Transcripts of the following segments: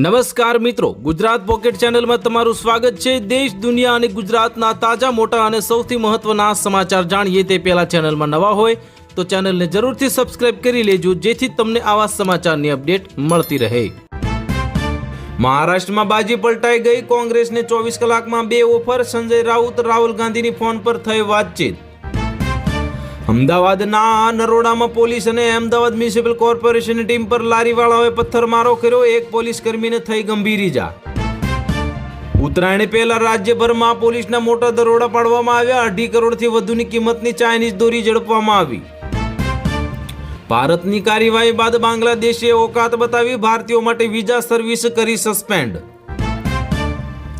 નમસ્કાર મિત્રો, ગુજરાત પોકેટ ચેનલમાં તમારું સ્વાગત છે। દેશ, દુનિયા અને ગુજરાતના તાજા, મોટા અને સૌથી મહત્વના સમાચાર જાણીએ તે પહેલા ચેનલમાં નવા હોય તો ચેનલને જરૂરથી સબસ્ક્રાઇબ કરી લેજો, જેથી તમને આવા સમાચારની અપડેટ મળતી રહે। મહારાષ્ટ્રમાં બાજી પલટાઈ ગઈ। કોંગ્રેસને 24 કલાકમાં 2 ઓફર। સંજય રાઉત, રાહુલ ગાંધીની ફોન પર થઈ વાતચીત। અમદાવાદના નરોડામાં પોલીસ અને અમદાવાદ મ્યુનિસિપલ કોર્પોરેશનની ટીમ પર લારીવાળાઓએ પથ્થરમારો કર્યો। એક પોલીસ કર્મીને થઈ ગંભીર ઈજા। ઉત્તરાયણ પહેલા રાજ્યભરમાં પોલીસના મોટા દરોડા પાડવામાં આવ્યા। 2.5 કરોડથી વધુની કિંમતની ચાઇનીઝ દોરી ઝડપવામાં આવી। ભારતની કાર્યવાહી બાદ બાંગ્લાદેશે ઓકાત બતાવી। ભારતીયો માટે વિઝા સર્વિસ કરી સસ્પેન્ડ।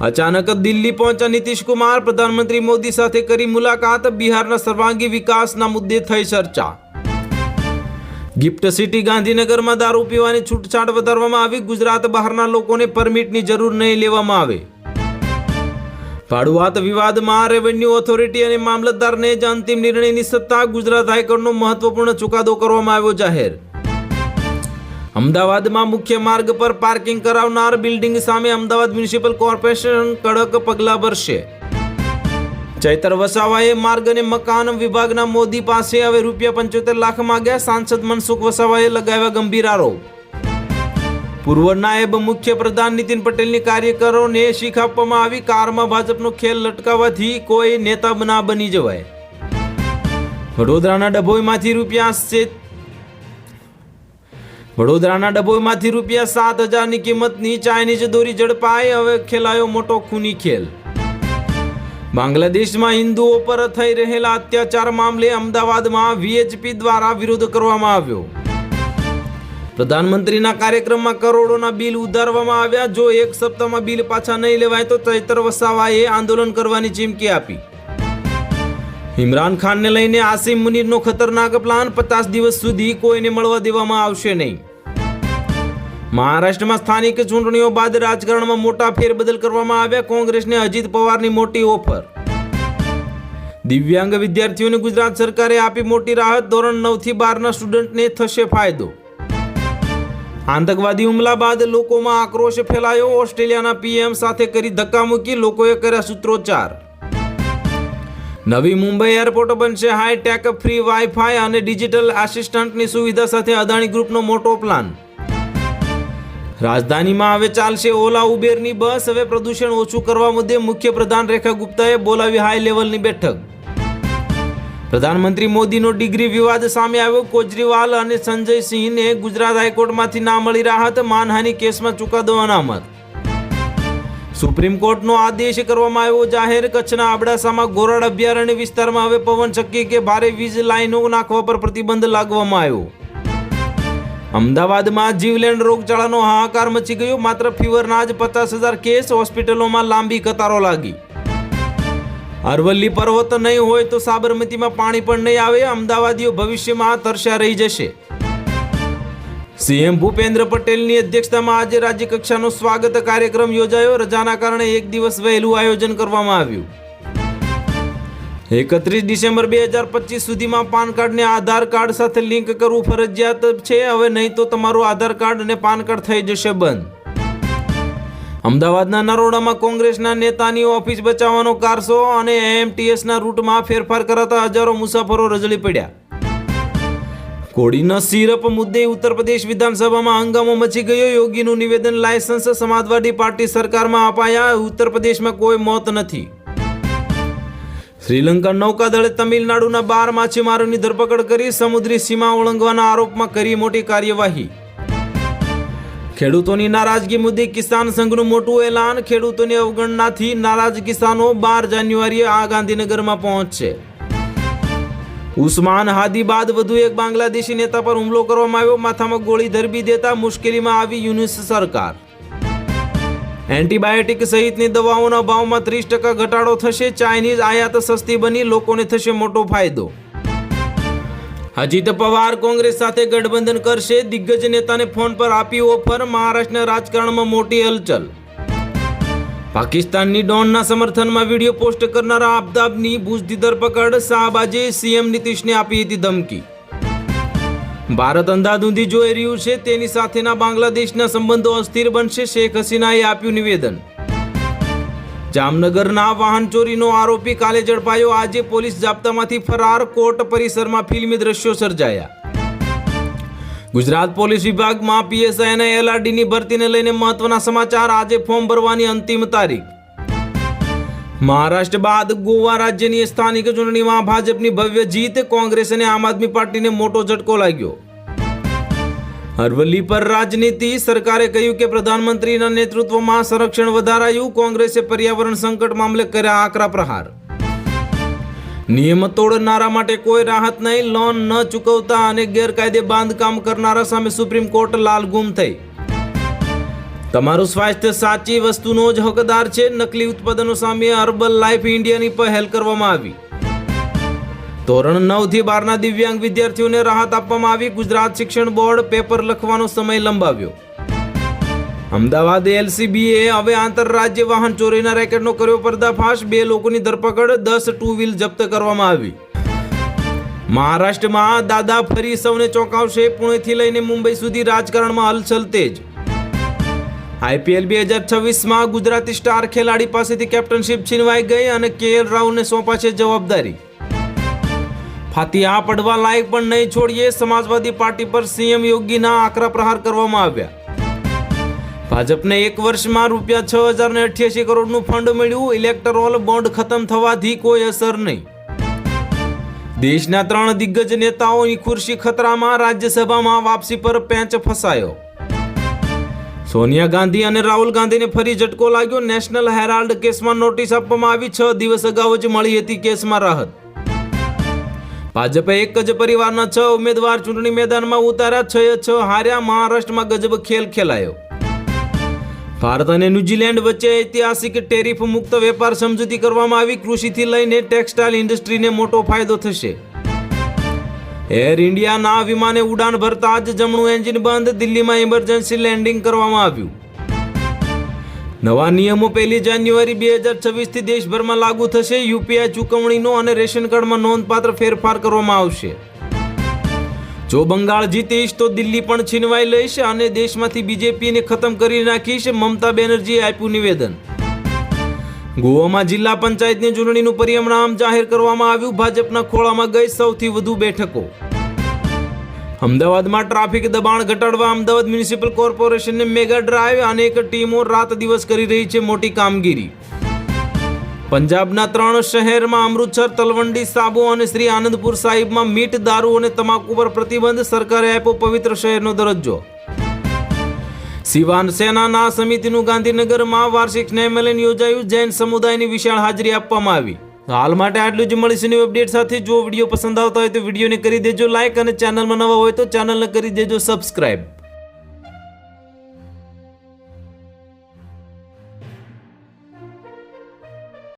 અચાનક દિલ્હી પહોંચ્યા નીતિશ કુમાર। પ્રધાનમંત્રી મોદી સાથે કરી મુલાકાત। બિહારના સર્વાંગી વિકાસના મુદ્દે થઈ ચર્ચા। ગિફ્ટ સિટી ગાંધીનગરમાં દારૂ પીવાની છૂટછાટ વધારવામાં આવી। ગુજરાત બહારના લોકોને પરમિટની જરૂર નહીં લેવામાં આવે। ભાડુઆત વિવાદમાં રેવન્યુ ઓથોરિટી અને મામલતદારને જ અંતિમ નિર્ણયની સત્તા। ગુજરાત હાઈકોર્ટનો મહત્વપૂર્ણ ચુકાદો કરવામાં આવ્યો જાહેર। અમદાવાદમાં મુખ્ય માર્ગ પર પાર્કિંગ કરાવનાર બિલ્ડિંગ સામે અમદાવાદ મ્યુનિસિપલ કોર્પોરેશન કડક પગલાં ભરશે। ચૈતર વસાવાએ માર્ગ અને મકાન વિભાગના મોદી પાસે હવે ₹75 લાખ માંગ્યા। સાંસદ મનસુખ વસાવાએ લગાવ્યા ગંભીર આરોપ। પૂર્વ નાયબ મુખ્ય પ્રધાન નીતિન પટેલની કાર્યકરોને શીખ આપવામાં આવી। કારમાં ભાજપનો ખેલ લટકાવવાથી કોઈ નેતા ના બની જવાય। વડોદરાના ડભોઈમાંથી રૂપિયા 7,000ની કિંમતની ચાઇનીઝ દોરી ઝડપાઈ। હવે ખેલાયો મોટો ખૂની ખેલ। બાંગ્લાદેશમાં હિન્દુઓ પર થઈ રહેલા અત્યાચાર મામલે અમદાવાદમાં VHP દ્વારા વિરોધ કરવામાં આવ્યો। પ્રધાનમંત્રીના કાર્યક્રમમાં કરોડોના બિલ ઉધારવામાં આવ્યા। જો 1 સપ્તાહમાં બિલ પાછા નહીં લેવાય તો ચૈતર વસાવાએ આંદોલન કરવાની ચીમકી આપી। ઇમરાન ખાનને લઈને આસિમ મુનીરનો ખતરનાક પ્લાન। 50 દિવસ સુધી કોઈને મળવા દેવામાં આવશે નહીં। મહારાષ્ટ્રમાં સ્થાનિક ચૂંટણીઓ બાદ રાજકારણમાં મોટા ફેરબદલ કરવામાં આવ્યા। કોંગ્રેસને અજીત પવારની મોટી ઓફર। દિવ્યાંગ વિદ્યાર્થીઓને ગુજરાત સરકારે આપી મોટી રાહત। ધોરણ 9 થી 12ના સ્ટુડન્ટને થશે ફાયદો। આતંકવાદી હુમલા બાદ લોકોમાં આક્રોશ ફેલાયો। ઓસ્ટ્રેલિયાના PM સાથે કરી ધક્કામુક્કી। લોકોએ કર્યા સૂત્રોચ્ચાર। નવી મુંબઈ એરપોર્ટ બનશે હાઈટેક, ફ્રી વાઈફાઈ અને ડિજિટલ આસિસ્ટન્ટની સુવિધા સાથે અદાણી ગ્રુપનો મોટો પ્લાન। રાજધાનીમાં હવે ચાલશે ઓલા ઉબેરની બસ। હવે પ્રદૂષણ ઓછું કરવા મુદ્દે મુખ્યપ્રધાન રેખા ગુપ્તાએ બોલાવી હાઈ લેવલની બેઠક। પ્રધાનમંત્રી મોદીનો ડિગ્રી વિવાદ સામે આવ્યો। કેજરીવાલ અને સંજય સિંહને ગુજરાત હાઈકોર્ટમાંથી ના મળી રાહત। માનહાનિ કેસમાં ચુકાદો અનામત। સુપ્રીમ કોર્ટનો આદેશ કરવામાં આવ્યો જાહેર। કચ્છના અબડાસામાં ઘોરાડ અભયારણ્ય વિસ્તારમાં હવે પવનચક્કી કે ભારે વીજ લાઈનો નાખવા પર પ્રતિબંધ લાગવામાં આવ્યો। અમદાવાદમાં જીવલેણ રોગચાળાનો હાહાકાર મચી ગયો। માત્ર ફીવરના જ 50,000 કેસ। હોસ્પિટલોમાં લાંબી કતારો લાગી। અરવલ્લી પર્વત નહીં હોય તો સાબરમતીમાં પાણી પણ નહીં આવે। અમદાવાદીઓ ભવિષ્યમાં તરસ્યા રહી જશે। CM ભૂપેન્દ્ર પટેલની અધ્યક્ષતામાં આજે રાજ્યકક્ષાનો સ્વાગત કાર્યક્રમ યોજાયો। રજાના કારણે 1 દિવસ વહેલું આયોજન કરવામાં આવ્યું। 31 ડિસેમ્બર 2025 સુધીમાં પાન કાર્ડને આધાર કાર્ડ સાથે લિંક કરવું ફરજિયાત છે। હવે નહીં તો તમારું આધાર કાર્ડ અને પાન કાર્ડ થઈ જશે બંધ। અમદાવાદના નરોડામાં કોંગ્રેસના નેતાની ઓફિસ બચાવવાનો કારસો અને AMTSના રૂટમાં ફેરફાર કરાતા હજારો મુસાફરો રજળી પડ્યા। કોડીના સિરપ મુદ્દે ઉત્તર પ્રદેશ વિધાનસભામાં હંગામો મચી ગયો। યોગીનું નિવેદન લાયસન્સ સમાજવાદી પાર્ટી સરકારમાં અપાયા। ઉત્તર પ્રદેશમાં કોઈ મોત નથી। શ્રીલંકા નૌકાદળે તમિલનાડુના 12 માછીમારોની ધરપકડ કરી। સમુદ્રી સીમા ઓળંગવાના આરોપમાં કરી મોટી કાર્યવાહી। ખેડૂતોની નારાજગી મુદ્દે કિસાન સંઘનું મોટું એલાન। ખેડૂતોની અવગણનાથી નારાજ કિસાનો 12 જાન્યુઆરીએ આ ગાંધીનગરમાં પહોંચશે। ઉસ્માન હાદી બાદ વધુ એક બાંગ્લાદેશી નેતા પર હુમલો કરવામાં આવ્યો। માથામાં ગોળી ધરબી દેતા મુશ્કેલીમાં આવી યુનુસ સરકાર। એન્ટીબાયોટિક સહિતની દવાઓના ભાવમાં 30% ઘટાડો થશે। ચાઇનીઝ આયાત સસ્તી બની, લોકોને થશે મોટો ફાયદો। અજીત પવાર કોંગ્રેસ સાથે ગઠબંધન કરશે। દિગ્ગજ નેતાને ફોન પર આપી ઓફર। મહારાષ્ટ્રના રાજકારણમાં મોટી હલચલ। પાકિસ્તાનની ડોનના સમર્થનમાં વિડીયો પોસ્ટ કરનારા આફતાબની ભુજથી ધરપકડ। શાહબાજે CM નીતિશને આપી હતી ધમકી। ભારત અંધાધૂંધી જોઈ રહ્યું છે, તેની સાથેના બાંગ્લાદેશના સંબંધો અસ્થિર બનશે, શેખ હસીનાએ આપ્યું નિવેદન. જામનગરના વાહન ચોરીનો આરોપી કાલે ઝડપાયો, આજે પોલીસ જાપ્તામાંથી ફરાર, કોર્ટ પરિસરમાં ફિલ્મી દ્રશ્યો સર્જાયા. ગુજરાત પોલીસ વિભાગમાં પીએસઆઈ અને એલઆરડીની ભરતીને લઈને મહત્વના સમાચાર, આજે ફોર્મ ભરવાની અંતિમ તારીખ. મહારાષ્ટ્ર બાદ ગોવા રાજ્યની સ્થાનિક ચૂંટણીમાં ભાજપની ભવ્ય જીત, કોંગ્રેસ અને આમ આદમી પાર્ટીને મોટો ઝટકો લાગ્યો. અરવલ્લી પર રાજનીતિ, સરકારે કહ્યું કે પ્રધાનમંત્રીના નેતૃત્વમાં સંરક્ષણ વધારાયું, કોંગ્રેસે પર્યાવરણ સંકટ મામલે કર્યા આકરા પ્રહાર. નિયમ તોડનારા માટે કોઈ રાહત નહીં, લોન ન ચૂકવતા અને ગેરકાયદે બાંધકામ કરનારા સામે સુપ્રીમ કોર્ટ લાલઘુમ થઈ. તમારું સ્વાસ્થ્ય સાચી વસ્તુનો જ હકદાર છે, નકલી ઉત્પાદનો સામે હર્બલ લાઈફ ઇન્ડિયાની પહેલ કરવામાં આવી. ધોરણ 9 થી 12ના દિવ્યાંગ વિદ્યાર્થીઓને રાહત આપવામાં આવી, ગુજરાત શિક્ષણ બોર્ડ પેપર લખવાનો સમય લંબાવ્યો. અમદાવાદ એલસીબીએ હવે આંતરરાજ્ય વાહન ચોરીના રેકેટનો કર્યો પર્દાફાશ, 2 લોકોની ધરપકડ, 10 ટુ વ્હીલ જપ્ત કરવામાં આવી. મહારાષ્ટ્રમાં દાદા ફરી સૌને ચોંકાવશે, પુણેથી લઈને મુંબઈ સુધી રાજકારણમાં હલચલ તેજ. આઈપીએલ 2026માં ગુજરાતી સ્ટાર ખેલાડી પાસેથી કેપ્ટનશીપ છીનવાઈ ગઈ અને કેએલ રાહુલને સોંપાશે જવાબદારી. ફાતિહા પડવા લાયક પણ નહીં છોડીએ, સમાજવાદી પાર્ટી પર સીએમ યોગીના આકરા પ્રહાર કરવામાં આવ્યા. ભાજપને 1 વર્ષમાં ₹6088 કરોડનું ફંડ મળ્યું, ઇલેક્ટરોલ બોન્ડ ખતમ થવાથી કોઈ અસર નહીં. દેશના 3 દિગ્ગજ નેતાઓની ખુરશી ખતરામાં, રાજ્યસભામાં વાપસી પર પેંચ ફસાયો. સોનિયા ગાંધી અને રાહુલ ગાંધીને ફરી ઝટકો લાગ્યો, નેશનલ હેરાલ્ડ કેસમાં નોટિસ આપવામાં આવી, 6 દિવસ અગાઉ જ મળી હતી કેસમાં રાહત. ભાજપે એક જ પરિવારના 6 ઉમેદવાર ચૂંટણી મેદાનમાં ઉતાર્યા, 6 હાર્યા, મહારાષ્ટ્રમાં ગજબ ખેલ ખેલાયો. ભારત અને ન્યૂઝીલેન્ડ વચ્ચે ઐતિહાસિક ટેરિફ મુક્ત વેપાર સમજૂતી કરવામાં આવી, કૃષિથી લઈને ટેક્સટાઇલ ઇન્ડસ્ટ્રીને મોટો ફાયદો થશે. એર ઇન્ડિયાના વિમાને ઉડાન ભરતા જ જમણું એન્જિન બંધ, દિલ્હીમાં ઇમરજન્સી લેન્ડિંગ કરવામાં આવ્યું. નવા નિયમો 1 જાન્યુઆરી 2026થી દેશભરમાં લાગુ થશે, યુપીઆઈ ચૂકવણીનો અને રેશન કાર્ડમાં નોંધપાત્ર ફેરફાર કરવામાં આવશે. જો બંગાળ જીતીશ તો દિલ્હી પણ છીનવાઈ લઈશ અને દેશમાંથી બીજેપીને ખતમ કરી નાખીશ, મમતા બેનર્જીએ આપ્યું નિવેદન. ગોવામાં જિલ્લા પંચાયતની ચૂંટણીનું પરિણામ જાહેર કરવામાં આવ્યું, ભાજપના ખોળામાં ગઈ સૌથી વધુ બેઠકો. અમદાવાદમાં ટ્રાફિક દબાણ ઘટાડવા અમદાવાદ મ્યુનિસિપલ કોર્પોરેશનને મેગા ડ્રાઈવ, અનેક ટીમો રાત દિવસ કરી રહી છે મોટી કામગીરી. પંજાબના 3 શહેરમાં અમૃતસર, તલવંડી સાબો અને શ્રી આનંદપુર સાહિબમાં મીઠ, દારૂ અને તમાકુ પર પ્રતિબંધ, સરકારે આપ્યો પવિત્ર શહેરનો દરજ્જો. શિવાન સેનાના સમિતિનું ગાંધીનગરમાં વાર્ષિક સ્નેહમેલન યોજાયું, જૈન સમુદાયની વિશાળ હાજરી આપવામાં આવી. હાલ માટે આટલું જ, મળીશું નવી અપડેટ સાથે. જો વિડીયો પસંદ આવતા હોય તો વિડીયોને કરી દેજો લાઈક અને ચેનલમાં નવા હોય તો ચેનલને કરી દેજો સબસ્ક્રાઈબ.